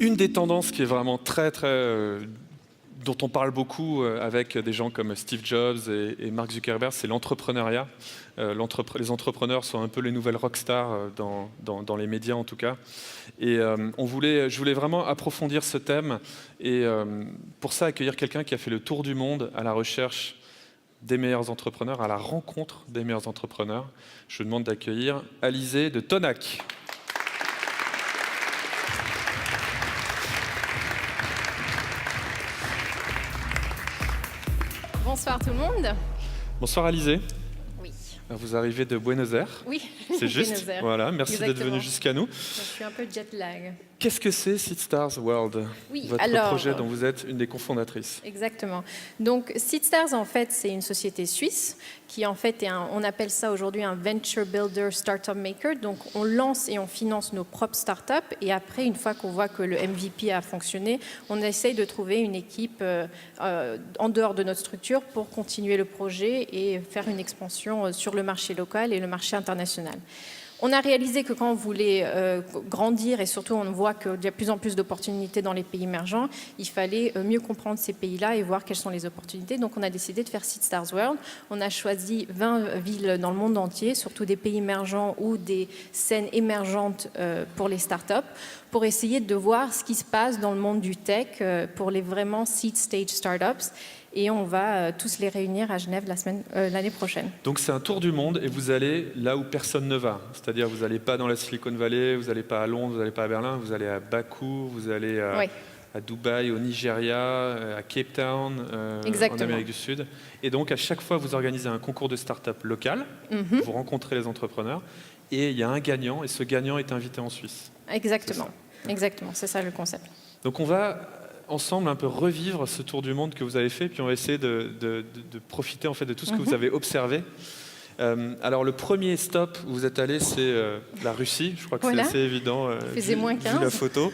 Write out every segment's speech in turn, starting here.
Une des tendances qui est vraiment dont on parle beaucoup avec des gens comme Steve Jobs et Mark Zuckerberg, c'est l'entrepreneuriat. Les entrepreneurs sont un peu les nouvelles rockstars dans les médias en tout cas. Et je voulais vraiment approfondir ce thème et pour ça accueillir quelqu'un qui a fait le tour du monde à la recherche des meilleurs entrepreneurs, à la rencontre des meilleurs entrepreneurs. Je vous demande d'accueillir Alizé de Tonac. Bonsoir tout le monde. Bonsoir Alizé. Oui. Vous arrivez de Buenos Aires. Oui. C'est juste. Buenos Aires. Voilà, merci d'être venu jusqu'à nous. Je suis un peu jet lag. Qu'est-ce que c'est SeedStars World? Oui, votre projet dont vous êtes une des cofondatrices. Exactement. Donc SeedStars, en fait, c'est une société suisse qui, en fait, on appelle ça aujourd'hui un Venture Builder Startup Maker. Donc, on lance et on finance nos propres startups. Et après, une fois qu'on voit que le MVP a fonctionné, on essaye de trouver une équipe en dehors de notre structure pour continuer le projet et faire une expansion sur le marché local et le marché international. On a réalisé que quand on voulait grandir et surtout on voit qu'il y a de plus en plus d'opportunités dans les pays émergents, il fallait mieux comprendre ces pays-là et voir quelles sont les opportunités. Donc on a décidé de faire SeedStars World. On a choisi 20 villes dans le monde entier, surtout des pays émergents ou des scènes émergentes pour les startups, pour essayer de voir ce qui se passe dans le monde du tech pour les vraiment seed stage startups. Et on va tous les réunir à Genève l'année prochaine. Donc c'est un tour du monde et vous allez là où personne ne va. C'est-à-dire vous n'allez pas dans la Silicon Valley, vous n'allez pas à Londres, vous n'allez pas à Berlin, vous allez à Bakou, vous allez à Dubaï, au Nigeria, à Cape Town, en Amérique du Sud. Et donc à chaque fois vous organisez un concours de start-up local, vous rencontrez les entrepreneurs et il y a un gagnant et ce gagnant est invité en Suisse. Exactement, exactement, c'est ça le concept. Donc on va ensemble un peu revivre ce tour du monde que vous avez fait, puis on va essayer de profiter en fait de tout ce que vous avez observé. Alors le premier stop où vous êtes allé, c'est la Russie. Je crois que c'est assez évident vu la photo.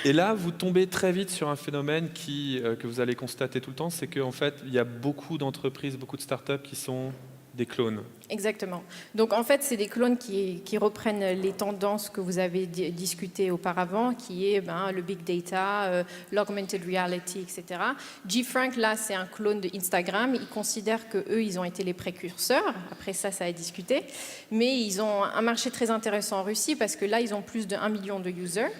Et là, vous tombez très vite sur un phénomène que vous allez constater tout le temps, c'est qu'en fait, il y a beaucoup d'entreprises, beaucoup de startups qui sont des clones. Exactement. Donc en fait, c'est des clones qui reprennent les tendances que vous avez discutées auparavant, qui est le big data, l'augmented reality, etc. G-Frank, là, c'est un clone de Instagram. Ils considèrent qu'eux, ils ont été les précurseurs. Après ça, ça a discuté. Mais ils ont un marché très intéressant en Russie parce que là, ils ont plus de 1 million de users.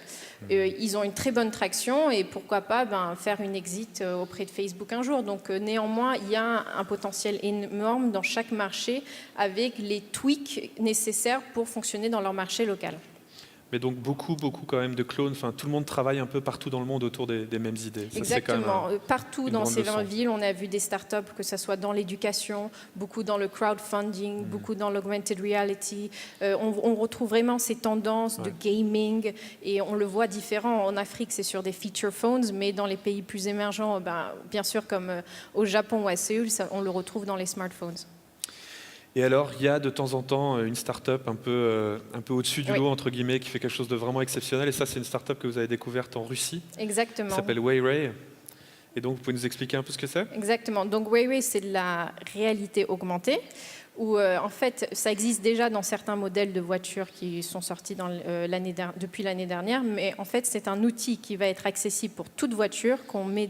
Ils ont une très bonne traction et pourquoi pas faire une exit auprès de Facebook un jour. Donc néanmoins, il y a un potentiel énorme dans chaque marché avec les tweaks nécessaires pour fonctionner dans leur marché local. Mais donc beaucoup quand même de clones. Enfin, tout le monde travaille un peu partout dans le monde autour des mêmes idées. Ça, exactement. Partout dans ces 20 villes, on a vu des startups, que ce soit dans l'éducation, beaucoup dans le crowdfunding, beaucoup dans l'augmented reality. On retrouve vraiment ces tendances de gaming et on le voit différent. En Afrique, c'est sur des feature phones, mais dans les pays plus émergents, bien sûr, comme au Japon ou à Séoul, on le retrouve dans les smartphones. Et alors, il y a de temps en temps une start-up un peu au-dessus du lot, entre guillemets, qui fait quelque chose de vraiment exceptionnel. Et ça, c'est une start-up que vous avez découverte en Russie. Exactement. Qui s'appelle Weiray. Et donc, vous pouvez nous expliquer un peu ce que c'est? Exactement. Donc, Weiray, c'est de la réalité augmentée, où en fait, ça existe déjà dans certains modèles de voitures qui sont sortis depuis l'année dernière, mais en fait, c'est un outil qui va être accessible pour toute voiture qu'on met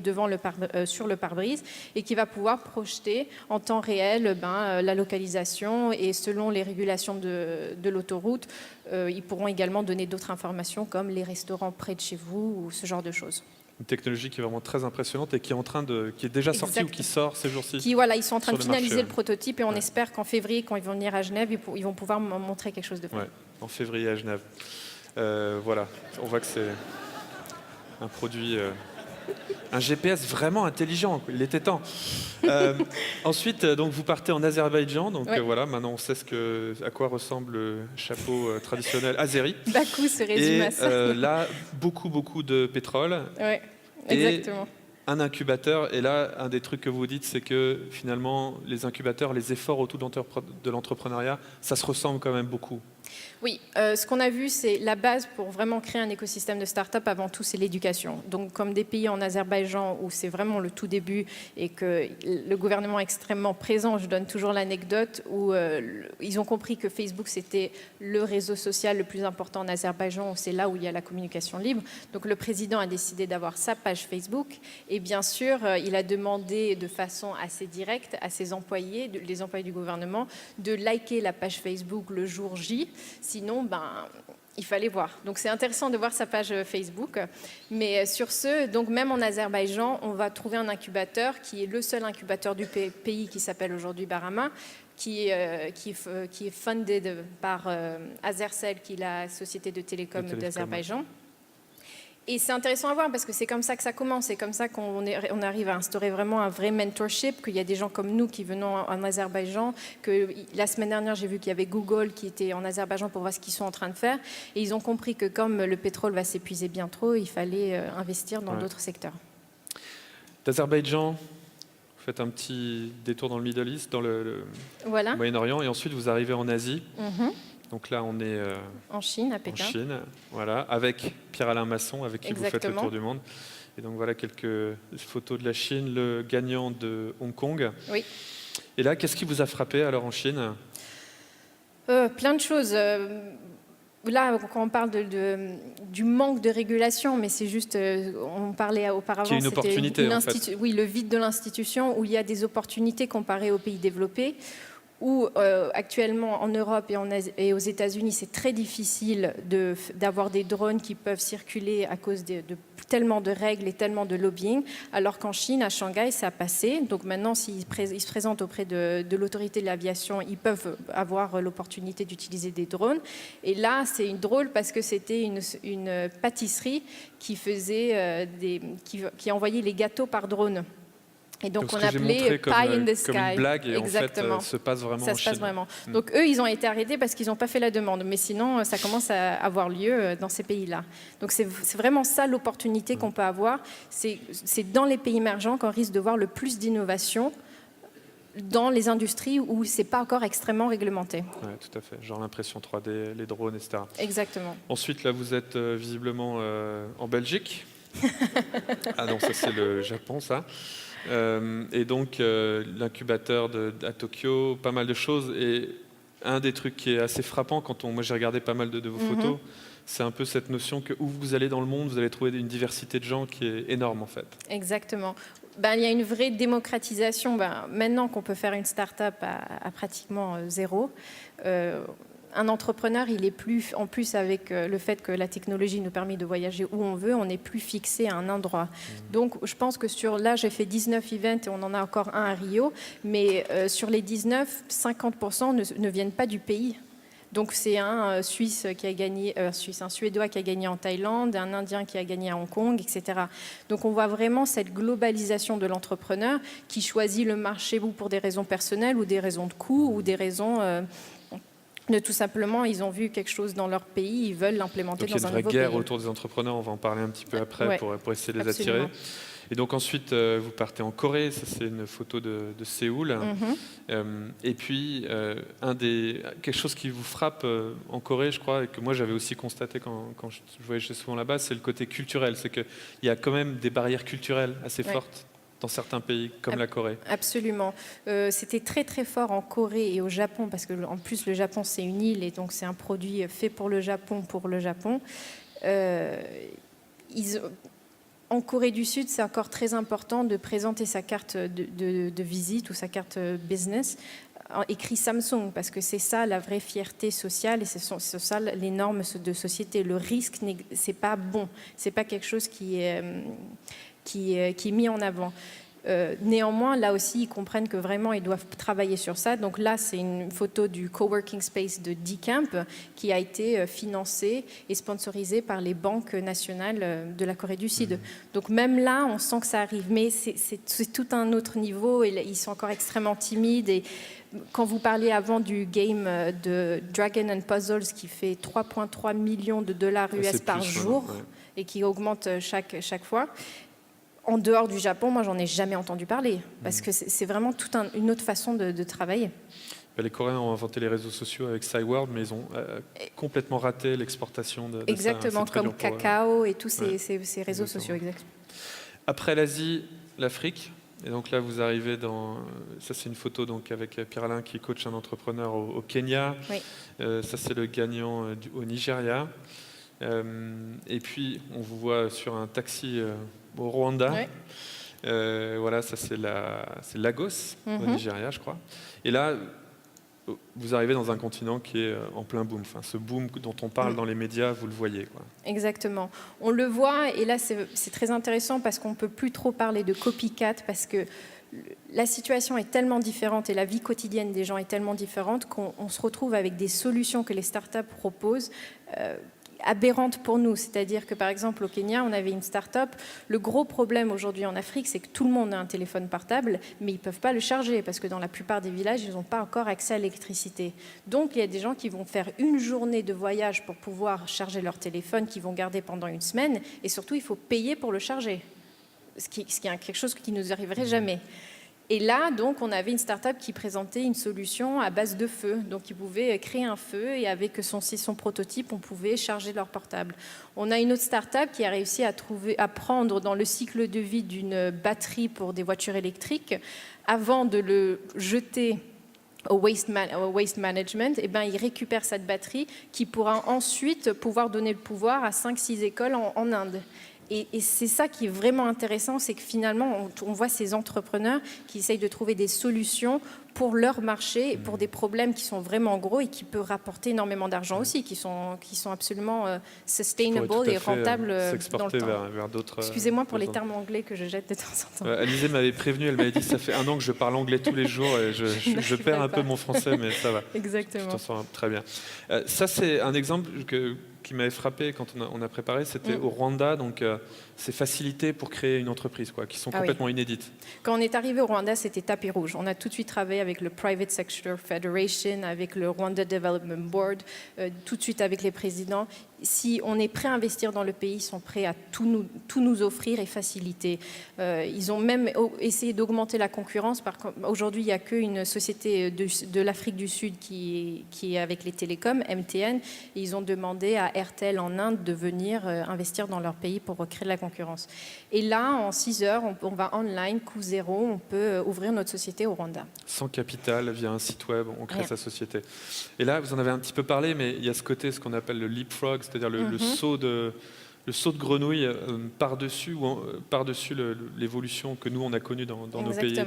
sur le pare-brise et qui va pouvoir projeter en temps réel la localisation et selon les régulations de l'autoroute, ils pourront également donner d'autres informations comme les restaurants près de chez vous ou ce genre de choses. Une technologie qui est vraiment très impressionnante et qui est déjà sortie ou qui sort ces jours-ci. Ils sont en train de finaliser le prototype et on espère qu'en février, quand ils vont venir à Genève, ils vont pouvoir montrer quelque chose de fait. Ouais, en février à Genève. Voilà, on voit que c'est un produit, un GPS vraiment intelligent. Il était temps. Ensuite, donc vous partez en Azerbaïdjan. Donc voilà, maintenant on sait à quoi ressemble le chapeau traditionnel azéri. Bakou se résume à ça. Là, beaucoup de pétrole. Oui, exactement. Et un incubateur. Et là, un des trucs que vous dites, c'est que finalement, les incubateurs, les efforts autour de l'entrepreneuriat, ça se ressemble quand même beaucoup. Oui, ce qu'on a vu, c'est la base pour vraiment créer un écosystème de start-up, avant tout, c'est l'éducation. Donc, comme des pays en Azerbaïdjan où c'est vraiment le tout début et que le gouvernement est extrêmement présent, je donne toujours l'anecdote où ils ont compris que Facebook, c'était le réseau social le plus important en Azerbaïdjan, où c'est là où il y a la communication libre. Donc, le président a décidé d'avoir sa page Facebook et bien sûr, il a demandé de façon assez directe à ses employés, les employés du gouvernement, de liker la page Facebook le jour J. Sinon, il fallait voir. Donc, c'est intéressant de voir sa page Facebook. Mais sur ce, donc même en Azerbaïdjan, on va trouver un incubateur qui est le seul incubateur du pays qui s'appelle aujourd'hui Barama, qui est funded par Azercell, qui est la société de télécom d'Azerbaïdjan. Et c'est intéressant à voir parce que c'est comme ça que ça commence, c'est comme ça qu'on arrive à instaurer vraiment un vrai mentorship, qu'il y a des gens comme nous qui venons en Azerbaïdjan, que la semaine dernière j'ai vu qu'il y avait Google qui était en Azerbaïdjan pour voir ce qu'ils sont en train de faire, et ils ont compris que comme le pétrole va s'épuiser bientôt, il fallait investir dans d'autres secteurs. D'Azerbaïdjan, vous faites un petit détour dans le Middle East, dans le Moyen-Orient, et ensuite vous arrivez en Asie. Donc là, on est en Chine, à Pékin. En Chine, voilà, avec Pierre-Alain Masson, avec qui vous faites le tour du monde. Et donc voilà quelques photos de la Chine, le gagnant de Hong Kong. Oui. Et là, qu'est-ce qui vous a frappé alors en Chine? Plein de choses. Là, quand on parle du manque de régulation, mais c'est juste, on parlait auparavant, c'est une opportunité, en fait. Oui, le vide de l'institution, où il y a des opportunités comparées aux pays développés, où actuellement en Europe et aux États-Unis, c'est très difficile d'avoir des drones qui peuvent circuler à cause de tellement de règles et tellement de lobbying, alors qu'en Chine, à Shanghai, ça a passé. Donc maintenant, s'ils se présentent auprès de l'autorité de l'aviation, ils peuvent avoir l'opportunité d'utiliser des drones. Et là, c'est drôle parce que c'était une pâtisserie qui envoyait les gâteaux par drone. Et donc on appelait Pie in the Sky. Comme une blague, et exactement. En fait, se passe vraiment ça en se Chine. passe vraiment. Donc eux, ils ont été arrêtés parce qu'ils n'ont pas fait la demande. Mais sinon, ça commence à avoir lieu dans ces pays-là. Donc c'est vraiment ça l'opportunité qu'on peut avoir. C'est dans les pays émergents qu'on risque de voir le plus d'innovation dans les industries où ce n'est pas encore extrêmement réglementé. Oui, tout à fait. Genre l'impression 3D, les drones, etc. Exactement. Ensuite, là, vous êtes visiblement en Belgique. Ah non, ça c'est le Japon, ça. Et donc l'incubateur à Tokyo, pas mal de choses. Et un des trucs qui est assez frappant, moi j'ai regardé pas mal de vos photos, c'est un peu cette notion que où vous allez dans le monde, vous allez trouver une diversité de gens qui est énorme en fait. Exactement. Il y a une vraie démocratisation. Maintenant qu'on peut faire une start-up à pratiquement zéro, un entrepreneur, il est plus, en plus avec le fait que la technologie nous permet de voyager où on veut, on n'est plus fixé à un endroit. Donc je pense que là, j'ai fait 19 events et on en a encore un à Rio, mais sur les 19, 50% ne viennent pas du pays. Donc c'est un Suisse qui a gagné, un Suédois qui a gagné en Thaïlande, un Indien qui a gagné à Hong Kong, etc. Donc on voit vraiment cette globalisation de l'entrepreneur qui choisit le marché ou pour des raisons personnelles ou des raisons de coût ou des raisons de tout simplement, ils ont vu quelque chose dans leur pays, ils veulent l'implémenter dans un nouveau pays. Il y a une vraie guerre autour des entrepreneurs, on va en parler un petit peu après pour essayer de les attirer. Et donc ensuite, vous partez en Corée, ça c'est une photo de Séoul. Et puis, quelque chose qui vous frappe en Corée, je crois, et que moi j'avais aussi constaté quand je voyageais souvent là-bas, c'est le côté culturel. C'est qu'il y a quand même des barrières culturelles assez fortes dans certains pays, comme la Corée. Absolument. C'était très très fort en Corée et au Japon, parce qu'en plus le Japon c'est une île et donc c'est un produit fait pour le Japon, En Corée du Sud, c'est encore très important de présenter sa carte de visite ou sa carte business écrit Samsung, parce que c'est ça la vraie fierté sociale et c'est ça les normes de société. Le risque, c'est pas bon, c'est pas quelque chose qui est mis en avant. Néanmoins, là aussi, ils comprennent que vraiment, ils doivent travailler sur ça. Donc là, c'est une photo du coworking space de D-Camp qui a été financé et sponsorisé par les banques nationales de la Corée du Sud. Donc même là, on sent que ça arrive. Mais c'est tout un autre niveau et ils sont encore extrêmement timides. Et quand vous parliez avant du game de Dragon and Puzzles qui fait 3,3 millions de dollars US par jour et qui augmente chaque fois, en dehors du Japon, moi, j'en ai jamais entendu parler, parce que c'est vraiment toute une autre façon de travailler. Les Coréens ont inventé les réseaux sociaux avec Cyworld, mais ils ont complètement raté l'exportation de exactement, ça. Comme Kakao et tous ces réseaux sociaux. Exactement. Après l'Asie, l'Afrique. Et donc là, vous arrivez dans... Ça, c'est une photo donc, avec Pierre-Alain qui coach un entrepreneur au Kenya. Oui. Ça, c'est le gagnant au Nigeria. Et puis, on vous voit sur un taxi au Rwanda. Oui. Voilà, ça, c'est Lagos, au Nigeria, je crois. Et là, vous arrivez dans un continent qui est en plein boom. Enfin, ce boom dont on parle dans les médias, vous le voyez, quoi. Exactement. On le voit, et là, c'est très intéressant parce qu'on ne peut plus trop parler de copycat, parce que la situation est tellement différente et la vie quotidienne des gens est tellement différente qu'on se retrouve avec des solutions que les startups proposent aberrantes pour nous. C'est-à-dire que, par exemple, au Kenya, on avait une start-up. Le gros problème aujourd'hui en Afrique, c'est que tout le monde a un téléphone portable, mais ils ne peuvent pas le charger parce que dans la plupart des villages, ils n'ont pas encore accès à l'électricité. Donc, il y a des gens qui vont faire une journée de voyage pour pouvoir charger leur téléphone, qu'ils vont garder pendant une semaine, et surtout, il faut payer pour le charger, ce qui est quelque chose qui ne nous arriverait jamais. Et là, donc, on avait une start-up qui présentait une solution à base de feu. Donc, ils pouvaient créer un feu et avec son prototype, on pouvait charger leur portable. On a une autre start-up qui a réussi à prendre dans le cycle de vie d'une batterie pour des voitures électriques, avant de le jeter au waste management, eh ben, il récupère cette batterie qui pourra ensuite donner le pouvoir à 5-6 écoles en Inde. Et c'est ça qui est vraiment intéressant, c'est que finalement, on voit ces entrepreneurs qui essayent de trouver des solutions pour leur marché, et pour des problèmes qui sont vraiment gros et qui peuvent rapporter énormément d'argent aussi, qui sont absolument sustainable et rentables dans le temps. Vers d'autres. Excusez-moi pour les termes anglais que je jette de temps en temps. Alizé m'avait prévenu, elle m'avait dit ça fait 1 an que je parle anglais tous les jours et je perds un peu mon français, mais ça va. Exactement. Tu t'en sors très bien. Ça, c'est un exemple qui m'avait frappé quand on a préparé, c'était au Rwanda, donc ces facilités pour créer une entreprise, quoi, qui sont complètement inédites. Quand on est arrivé au Rwanda, c'était tapis rouge. On a tout de suite travaillé avec le Private Sector Federation, avec le Rwanda Development Board, tout de suite avec les présidents. Si on est prêt à investir dans le pays, ils sont prêts à tout nous offrir et faciliter. Ils ont même essayé d'augmenter la concurrence. Aujourd'hui, il n'y a qu'une société de l'Afrique du Sud qui est avec les télécoms, MTN, et ils ont demandé à Airtel en Inde de venir investir dans leur pays pour recréer de la concurrence. Et là, en 6 heures, on va online, coût zéro, on peut ouvrir notre société au Rwanda. Sans capital, via un site web, on crée sa société. Et là, vous en avez un petit peu parlé, mais il y a ce côté, ce qu'on appelle le leapfrog, c'est-à-dire le saut de grenouille par-dessus l'évolution que nous, on a connue dans nos pays,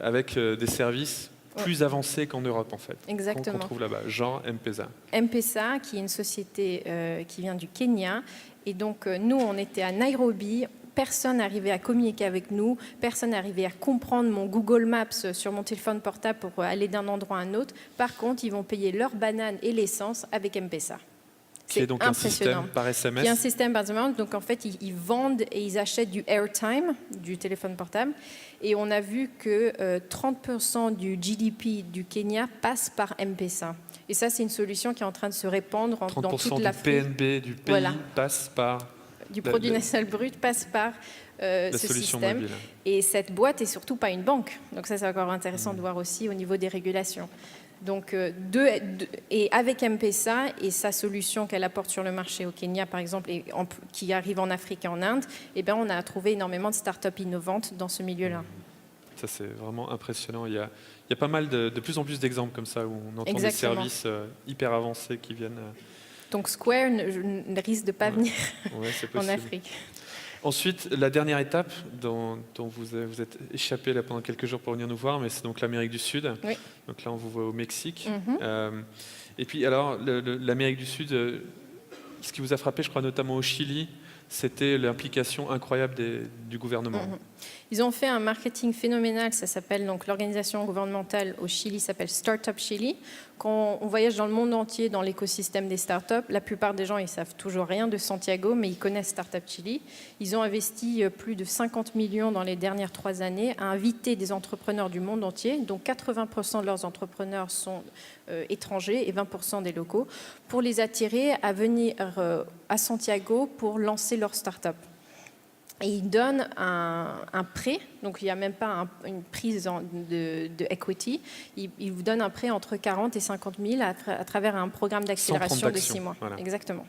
avec des services plus avancés qu'en Europe, en fait. Exactement. Qu'on trouve là-bas, genre M-Pesa. M-Pesa, qui est une société qui vient du Kenya. Et donc, nous, on était à Nairobi. Personne n'arrivait à communiquer avec nous, personne n'arrivait à comprendre mon Google Maps sur mon téléphone portable pour aller d'un endroit à un autre. Par contre, ils vont payer leur banane et l'essence avec M-Pesa. C'est donc un système par SMS. Il y a un système par SMS. Donc, en fait, ils vendent et ils achètent du airtime, du téléphone portable. Et on a vu que 30% du GDP du Kenya passe par M-Pesa. Et ça, c'est une solution qui est en train de se répandre dans toute l'Afrique. 30% du PNB du pays passe par... Du produit national brut passe par ce système. Mobile. Et cette boîte n'est surtout pas une banque. Donc ça, c'est encore intéressant de voir aussi au niveau des régulations. Donc, et avec M-Pesa et sa solution qu'elle apporte sur le marché au Kenya, par exemple, et qui arrive en Afrique et en Inde, eh bien, on a trouvé énormément de start-up innovantes dans ce milieu-là. Ça, c'est vraiment impressionnant. Il y a pas mal de plus en plus d'exemples comme ça, où on entend des services hyper avancés qui viennent... Donc Square ne risque de pas venir en Afrique. Ensuite, la dernière étape dont vous êtes échappé là pendant quelques jours pour venir nous voir, mais c'est donc l'Amérique du Sud. Oui. Donc là, on vous voit au Mexique. Et puis alors, l'Amérique du Sud, ce qui vous a frappé, je crois notamment au Chili, c'était l'implication incroyable du gouvernement. Ils ont fait un marketing phénoménal, ça s'appelle donc l'organisation gouvernementale au Chili s'appelle Startup Chili. Quand on voyage dans le monde entier dans l'écosystème des startups, la plupart des gens ils savent toujours rien de Santiago, mais ils connaissent Startup Chili. Ils ont investi plus de 50 millions dans les dernières 3 années à inviter des entrepreneurs du monde entier, dont 80% de leurs entrepreneurs sont étrangers et 20% des locaux, pour les attirer à venir à Santiago pour lancer leur startup. Et ils donnent un prêt, donc il n'y a même pas une prise de equity. Ils vous donnent un prêt entre 40 et 50 000 à travers un programme d'accélération de 6 mois. Voilà. Exactement.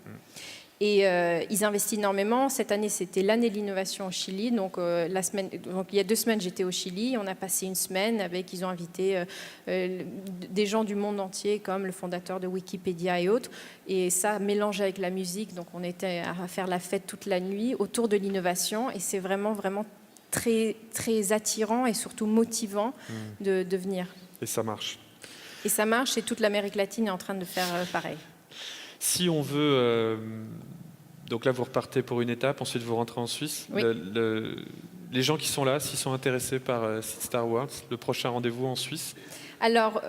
Et ils investissent énormément. Cette année, c'était l'année de l'innovation au Chili. Donc, donc, il y a 2 semaines, j'étais au Chili. On a passé une semaine ils ont invité des gens du monde entier, comme le fondateur de Wikipédia et autres. Et ça mélangé avec la musique. Donc, on était à faire la fête toute la nuit autour de l'innovation. Et c'est vraiment, vraiment très, très attirant et surtout motivant de venir. Et ça marche. Et ça marche. Et toute l'Amérique latine est en train de faire pareil. Si on veut, donc là vous repartez pour une étape, ensuite vous rentrez en Suisse. Oui. Les gens qui sont là, s'ils sont intéressés par Seedstar Awards, le prochain rendez-vous en Suisse. Alors,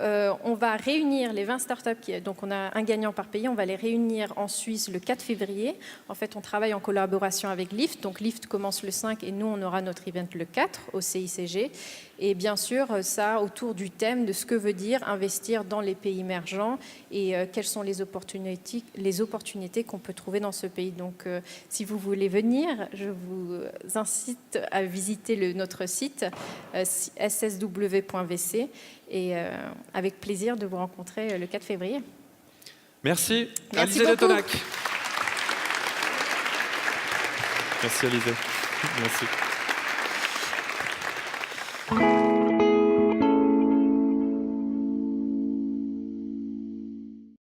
on va réunir les 20 startups, donc on a un gagnant par pays, on va les réunir en Suisse le 4 février. En fait, on travaille en collaboration avec Lyft, donc Lyft commence le 5 et nous, on aura notre event le 4 au CICG. Et bien sûr, ça autour du thème de ce que veut dire investir dans les pays émergents et quelles sont les opportunités qu'on peut trouver dans ce pays. Donc, si vous voulez venir, je vous incite à visiter notre site ssw.vc et avec plaisir de vous rencontrer le 4 février. Merci. Merci Alizée beaucoup. Le Tonac. Merci Alizée. Merci.